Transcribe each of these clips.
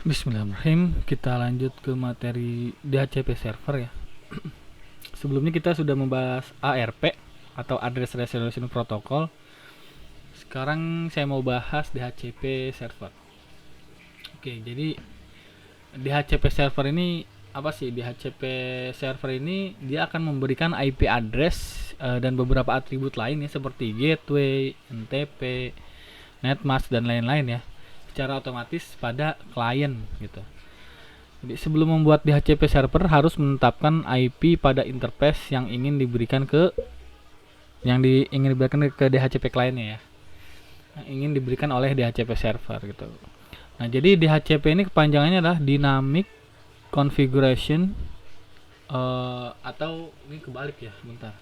Bismillahirrahmanirrahim. Kita lanjut ke materi DHCP server ya. Sebelumnya kita sudah membahas ARP atau Address Resolution Protocol. Sekarang saya mau bahas DHCP server. Oke, jadi DHCP server ini apa sih? DHCP server ini dia akan memberikan IP address dan beberapa atribut lain ya, seperti gateway, NTP, netmask dan lain-lain ya, secara otomatis pada klien gitu. Jadi sebelum membuat DHCP server harus menetapkan IP pada interface yang ingin diberikan ke DHCP kliennya ya, yang ingin diberikan oleh DHCP server gitu. Nah, jadi DHCP ini kepanjangannya adalah Dynamic Configuration atau ini kebalik ya, bentar.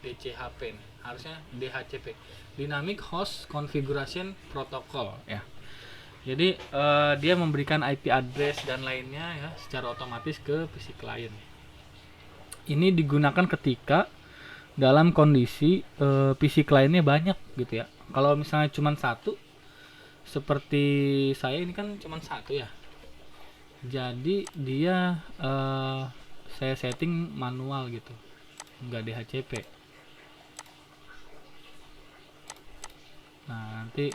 DCHP nih. Harusnya DHCP, Dynamic Host Configuration Protocol ya. Jadi dia memberikan IP address dan lainnya ya secara otomatis ke PC klien. Ini digunakan ketika dalam kondisi PC kliennya banyak gitu ya. Kalau misalnya cuma satu, seperti saya ini kan cuma satu ya. Jadi dia saya setting manual gitu, nggak DHCP. Nah, nanti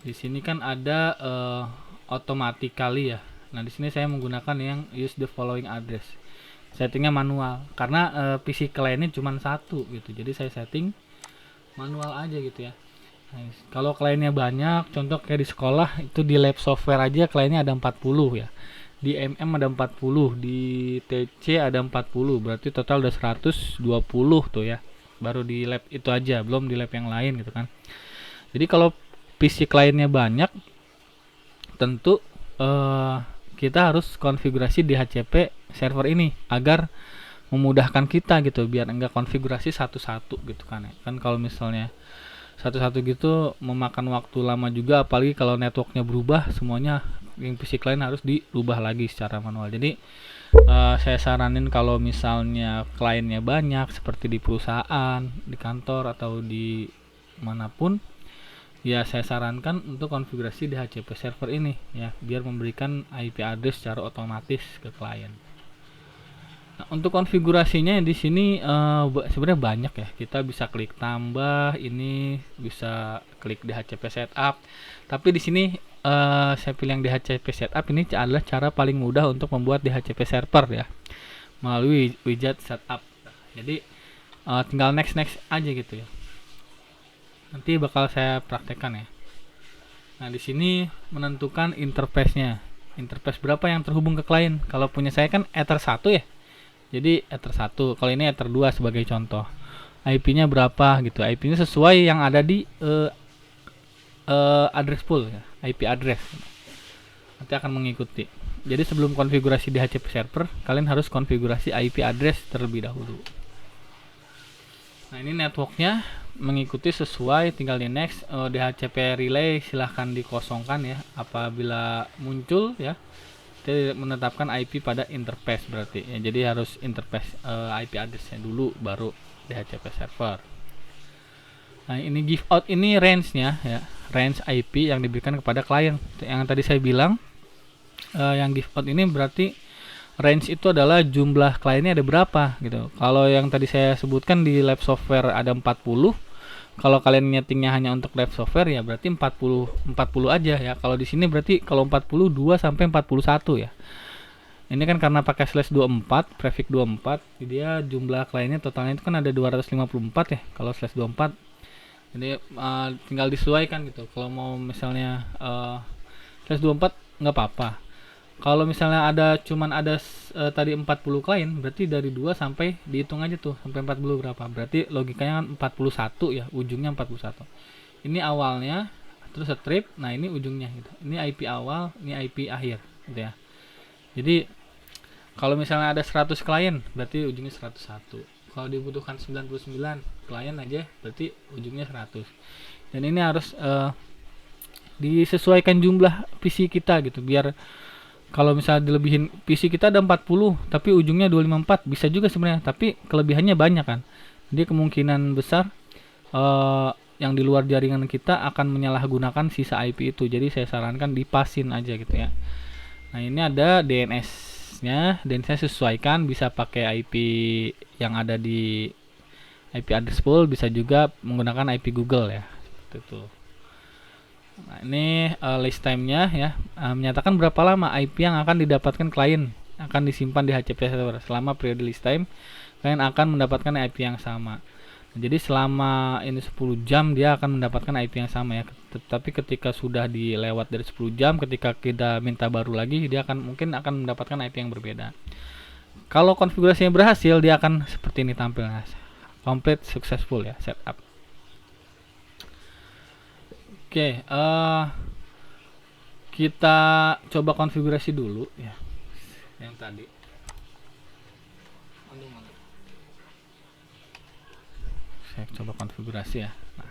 di sini kan ada automatically ya. Nah, di sini saya menggunakan yang use the following address. Settingnya manual karena PC kliennya cuma satu gitu. Jadi saya setting manual aja gitu ya. Nah, kalau kliennya banyak, contoh kayak di sekolah itu di lab software aja kliennya ada 40 ya. Di MM ada 40, di TC ada 40, berarti total udah 120 tuh ya. Baru di lab itu aja, belum di lab yang lain gitu kan. Jadi kalau PC kliennya banyak, tentu kita harus konfigurasi DHCP server ini agar memudahkan kita gitu, biar enggak konfigurasi satu-satu gitu kan ya. Kan kalau misalnya satu-satu gitu memakan waktu lama juga, apalagi kalau networknya berubah, semuanya yang PC client harus dirubah lagi secara manual. Jadi saya saranin kalau misalnya kliennya banyak seperti di perusahaan, di kantor atau di manapun, ya saya sarankan untuk konfigurasi DHCP server ini ya, biar memberikan IP address secara otomatis ke klien. Nah, untuk konfigurasinya di sini sebenarnya banyak ya. Kita bisa klik tambah, ini bisa klik DHCP setup. Tapi di sini saya pilih yang DHCP setup, ini adalah cara paling mudah untuk membuat DHCP server ya, melalui widget setup. Jadi tinggal next aja gitu ya. Nanti bakal saya praktekkan ya. Nah, di sini menentukan interface-nya. Interface berapa yang terhubung ke klien. Kalau punya saya kan Ether 1 ya. Jadi Ether 1, kalau ini Ether 2 sebagai contoh. IP-nya berapa gitu. IP-nya sesuai yang ada di address pool ya, IP address. Nanti akan mengikuti. Jadi sebelum konfigurasi DHCP server, kalian harus konfigurasi IP address terlebih dahulu. Nah, ini networknya mengikuti sesuai, tinggal di next. DHCP relay silahkan dikosongkan ya apabila muncul ya. Kita menetapkan IP pada interface berarti ya, jadi harus interface IP addressnya dulu baru DHCP server. Nah, ini give out ini range-nya ya, range IP yang diberikan kepada klien. Yang tadi saya bilang yang give out ini berarti range itu adalah jumlah kliennya ada berapa gitu. Kalau yang tadi saya sebutkan di lab software ada 40, kalau kalian nyetingnya hanya untuk lab software ya berarti 40 aja ya. Kalau di sini berarti kalau 42 sampai 41 ya. Ini kan karena pakai /24, prefix 24, dia jumlah kliennya totalnya itu kan ada 254 ya kalau /24. Jadi tinggal disesuaikan gitu. Kalau mau misalnya /24 nggak apa-apa. Kalau misalnya cuman ada tadi 40 klien, berarti dari 2 sampai dihitung aja tuh sampai 40 berapa. Berarti logikanya kan 41 ya, ujungnya 41. Ini awalnya, terus strip, nah ini ujungnya gitu. Ini IP awal, ini IP akhir gitu ya. Jadi kalau misalnya ada 100 klien, berarti ujungnya 101. Kalau dibutuhkan 99 klien aja, berarti ujungnya 100. Dan ini harus disesuaikan jumlah PC kita gitu, biar kalau misalnya dilebihin PC kita ada 40 tapi ujungnya 254 bisa juga sebenarnya, tapi kelebihannya banyak kan. Jadi kemungkinan besar yang di luar jaringan kita akan menyalahgunakan sisa IP itu. Jadi saya sarankan dipasin aja gitu ya. Nah, ini ada DNS-nya, dan saya sesuaikan bisa pakai IP yang ada di IP address pool, bisa juga menggunakan IP Google ya. Seperti itu. Nah, ini list time-nya ya, menyatakan berapa lama IP yang akan didapatkan klien akan disimpan di HCP server. Selama periode list time, klien akan mendapatkan IP yang sama. Jadi selama ini 10 jam dia akan mendapatkan IP yang sama ya. Tetapi ketika sudah dilewat dari 10 jam, ketika kita minta baru lagi, dia mungkin akan mendapatkan IP yang berbeda. Kalau konfigurasinya berhasil, dia akan seperti ini tampilnya. Complete successful ya, setup. Oke, kita coba konfigurasi dulu ya. Yang tadi. Saya coba konfigurasi ya. Nah,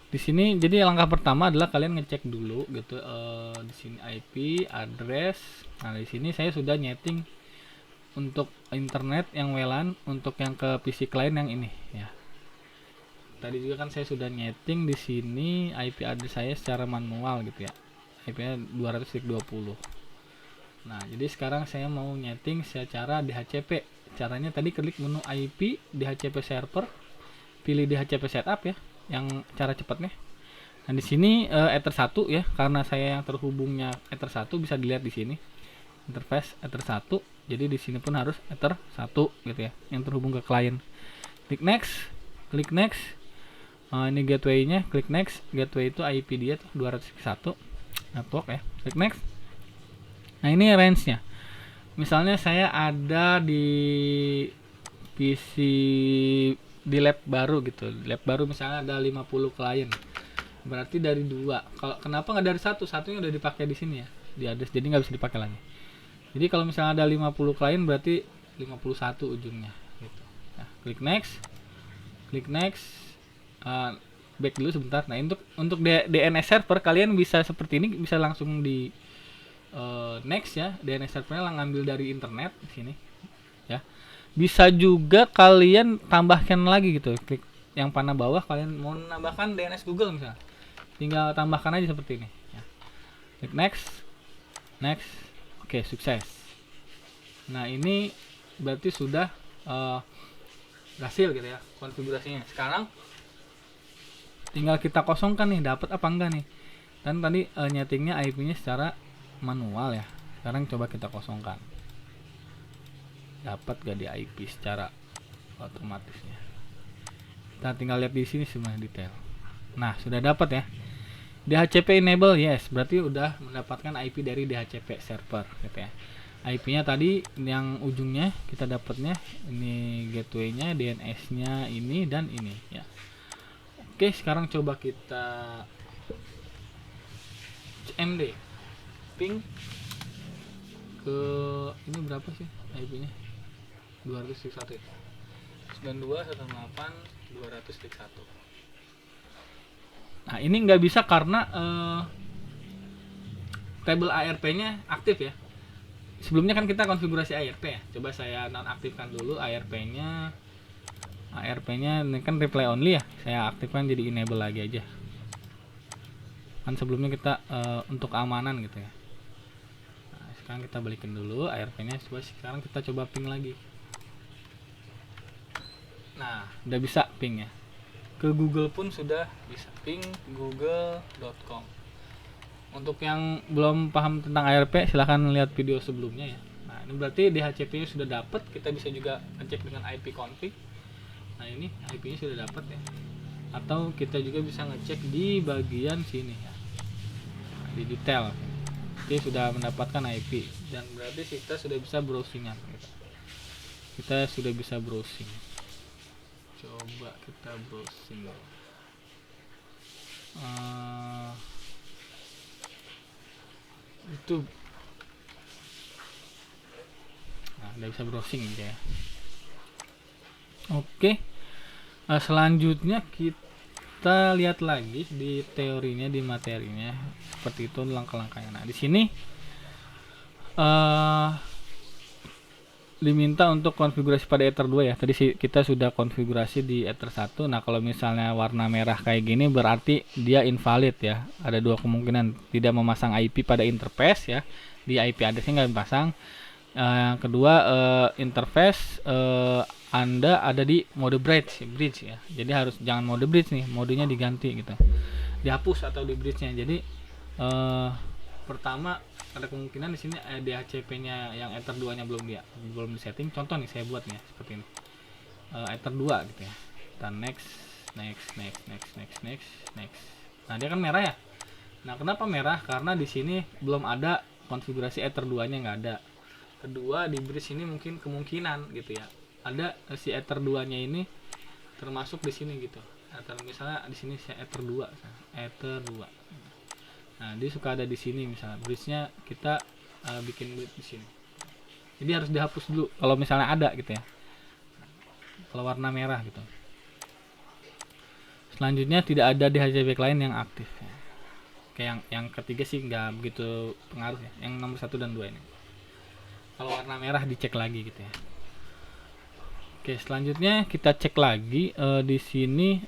di sini jadi langkah pertama adalah kalian ngecek dulu gitu, di sini IP address. Nah, di sini saya sudah nyeting untuk internet yang WLAN, untuk yang ke PC client yang ini ya. Tadi juga kan saya sudah nyeting di sini IP address saya secara manual gitu ya. IP-nya 200.20. Nah, jadi sekarang saya mau nyeting secara DHCP. Caranya tadi klik menu IP DHCP server, pilih DHCP setup ya, yang cara cepatnya. Nah, di sini Ether 1 ya, karena saya yang terhubungnya Ether 1 bisa dilihat di sini. Interface Ether 1. Jadi di sini pun harus Ether 1 gitu ya, yang terhubung ke klien. Klik next, klik next. Ini gateway-nya, klik next. Gateway itu IP dia tuh 201 network ya. Klik next. Nah, ini range-nya. Misalnya saya ada di PC di lab baru gitu. Lab baru misalnya ada 50 klien. Berarti dari 2. Kalau kenapa nggak dari 1? Satunya udah dipakai di sini ya. Di address, jadi nggak bisa dipakai lagi. Jadi kalau misalnya ada 50 klien berarti 51 ujungnya gitu. Nah, klik next. Klik next. Back dulu sebentar. Nah, untuk DNS server kalian bisa seperti ini, bisa langsung di next ya. DNS servernya ngambil dari internet di sini ya. Bisa juga kalian tambahkan lagi gitu. Klik yang panah bawah, kalian mau menambahkan DNS Google misalnya, tinggal tambahkan aja seperti ini ya. Klik next. Next. Oke, sukses. Nah, ini berarti sudah berhasil gitu ya konfigurasinya. Sekarang tinggal kita kosongkan nih, dapat apa enggak nih. Dan tadi nyetingnya IP-nya secara manual ya. Sekarang coba kita kosongkan. Dapat gak di IP secara otomatisnya. Kita tinggal lihat di sini semua detail. Nah, sudah dapat ya. DHCP enable, yes, berarti udah mendapatkan IP dari DHCP server gitu ya. IP-nya tadi yang ujungnya kita dapatnya ini, gateway-nya, DNS-nya ini dan ini ya. Oke, sekarang coba kita MD ping ke ini berapa sih IP-nya? 200.1 ya. 92.168.200.1. Nah, ini nggak bisa karena tabel ARP-nya aktif ya. Sebelumnya kan kita konfigurasi ARP ya. Coba saya nonaktifkan dulu ARP-nya. ARP-nya ini kan reply only ya. Saya aktifkan jadi enable lagi aja. Kan sebelumnya kita untuk keamanan gitu ya. Nah, sekarang kita balikin dulu ARP-nya. Sekarang kita coba ping lagi. Nah, udah bisa ping ya. Ke Google pun sudah bisa, ping google.com. Untuk yang belum paham tentang ARP, silahkan lihat video sebelumnya ya. Nah, ini berarti DHCP-nya sudah dapat. Kita bisa juga ngecek dengan IP config. Nah, ini IP-nya sudah dapat ya. Atau kita juga bisa ngecek di bagian sini ya. Nah, di detail. Jadi sudah mendapatkan IP dan berarti kita sudah bisa browsingan gitu. Kita sudah bisa browsing. Coba kita browsing. Itu nah, udah bisa browsing gitu ya. Oke. Selanjutnya kita lihat lagi di teorinya, di materinya, seperti itu langkah-langkahnya. Nah, di sini diminta untuk konfigurasi pada Ether 2 ya. Tadi kita sudah konfigurasi di Ether 1. Nah, kalau misalnya warna merah kayak gini berarti dia invalid ya. Ada dua kemungkinan, tidak memasang IP pada interface ya. Di IP address-nya nggak dipasang. Yang kedua, interface Anda ada di mode bridge ya. Jadi harus jangan mode bridge nih, modenya diganti gitu. Dihapus atau di bridge-nya. Jadi pertama ada kemungkinan di sini DHCP-nya yang Ether 2-nya belum disetting. Contoh nih saya buat nih seperti ini. Ether 2 gitu ya. Kita next. Nah, dia kan merah ya. Nah, kenapa merah? Karena di sini belum ada konfigurasi Ether 2-nya, nggak ada. Kedua, di bridge ini mungkin kemungkinan gitu ya. Ada si Ether 2-nya ini termasuk di sini gitu. Ether misalnya di sini saya Ether 2. Nah, dia suka ada di sini misalnya. Bridge-nya kita bikin bridge di sini. Jadi harus dihapus dulu kalau misalnya ada gitu ya. Kalau warna merah gitu. Selanjutnya tidak ada DHCP client yang aktif. Kayak yang ketiga sih nggak begitu pengaruh ya. Yang nomor 1 dan 2 ini. Kalau warna merah dicek lagi gitu ya. Oke, selanjutnya kita cek lagi di sini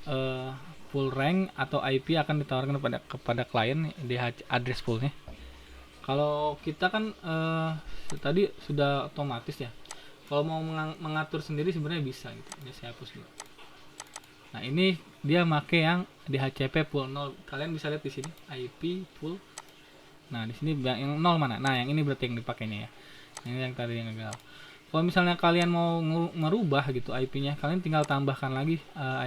full rank atau IP akan ditawarkan kepada klien DH address poolnya. Kalau kita kan tadi sudah otomatis ya. Kalau mau mengatur sendiri sebenarnya bisa gitu. Ini saya hapus dulu. Nah, ini dia make yang DHCP pool 0. Kalian bisa lihat di sini IP pool. Nah, di sini yang 0 mana? Nah, yang ini berarti yang dipakainya ya. Ini yang tadi yang gagal. Kalau misalnya kalian mau merubah gitu IP-nya, kalian tinggal tambahkan lagi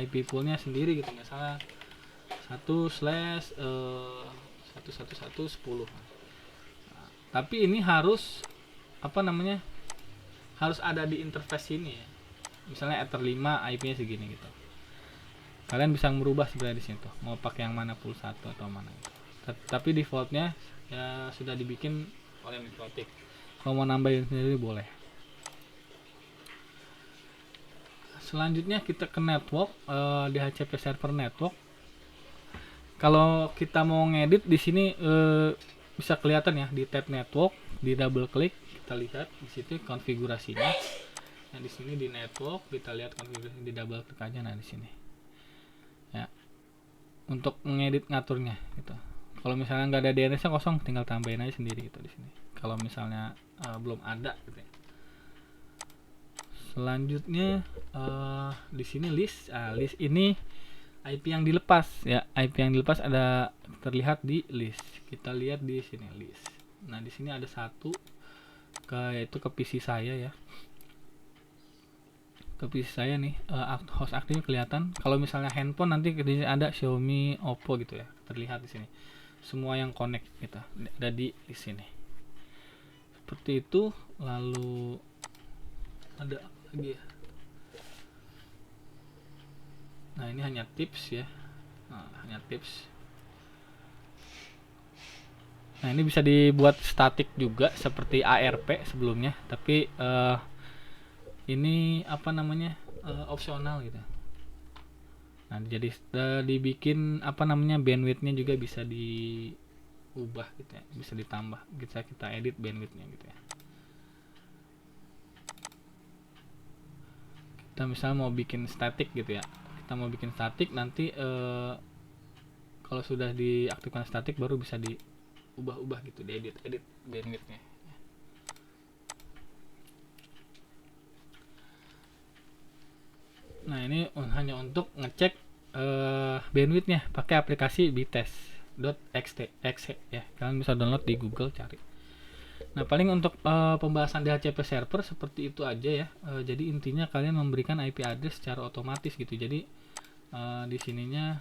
IP poolnya sendiri gitu. Misalnya 1/11110. Nah, tapi ini harus harus ada di interface ini ya. Misalnya Ether 5 IP-nya segini gitu. Kalian bisa merubah sebenarnya di sini tuh, mau pakai yang mana, pool 1 atau mana gitu. Tapi defaultnya ya sudah dibikin oleh Mikrotik. Kalau mau nambahin sendiri boleh. Selanjutnya kita ke network, DHCP server network. Kalau kita mau ngedit di sini bisa kelihatan ya di tab network, di double klik kita lihat di situ konfigurasinya. Nah, di sini di network kita lihat konfigurasi, di double klik aja. Nah, di sini ya untuk ngedit ngaturnya gitu. Kalau misalnya nggak ada DNS-nya kosong, tinggal tambahin aja sendiri gitu di sini. Kalau misalnya belum ada gitu ya. Selanjutnya di sini list. List ini IP yang dilepas ya. IP yang dilepas ada terlihat di list. Kita lihat di sini list. Nah, di sini ada satu yaitu ke PC saya ya. Ke PC saya nih host aktifnya kelihatan. Kalau misalnya handphone nanti di sini ada Xiaomi, Oppo gitu ya. Terlihat di sini. Semua yang connect gitu ada di sini. Seperti itu. Lalu ada lagi ya. Nah, ini hanya tips ya. Hanya tips. Nah, ini bisa dibuat statik juga seperti ARP sebelumnya, tapi ini opsional gitu. Nah, jadi dibikin bandwidthnya juga bisa diubah gitu ya, bisa ditambah, bisa kita edit bandwidthnya gitu ya. Kita misalnya mau bikin static gitu ya, kita mau bikin static nanti kalau sudah diaktifkan static baru bisa diubah-ubah gitu, diedit bandwidthnya. Nah, ini hanya untuk ngecek bandwidthnya pakai aplikasi bitest.exe ya. Kalian bisa download di Google, cari. Nah, paling untuk pembahasan DHCP server seperti itu aja ya. Jadi intinya kalian memberikan IP address secara otomatis gitu. Jadi di sininya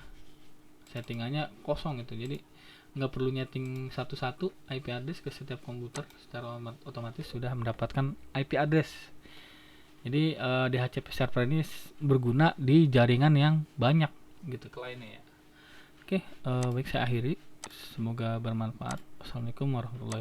settingannya kosong gitu. Jadi nggak perlu nyeting satu-satu IP address ke setiap komputer, secara otomatis sudah mendapatkan IP address. Jadi DHCP server ini berguna di jaringan yang banyak gitu kliennya ya. Oke, baik, saya akhiri. Semoga bermanfaat. Assalamualaikum warahmatullahi wabarakatuh.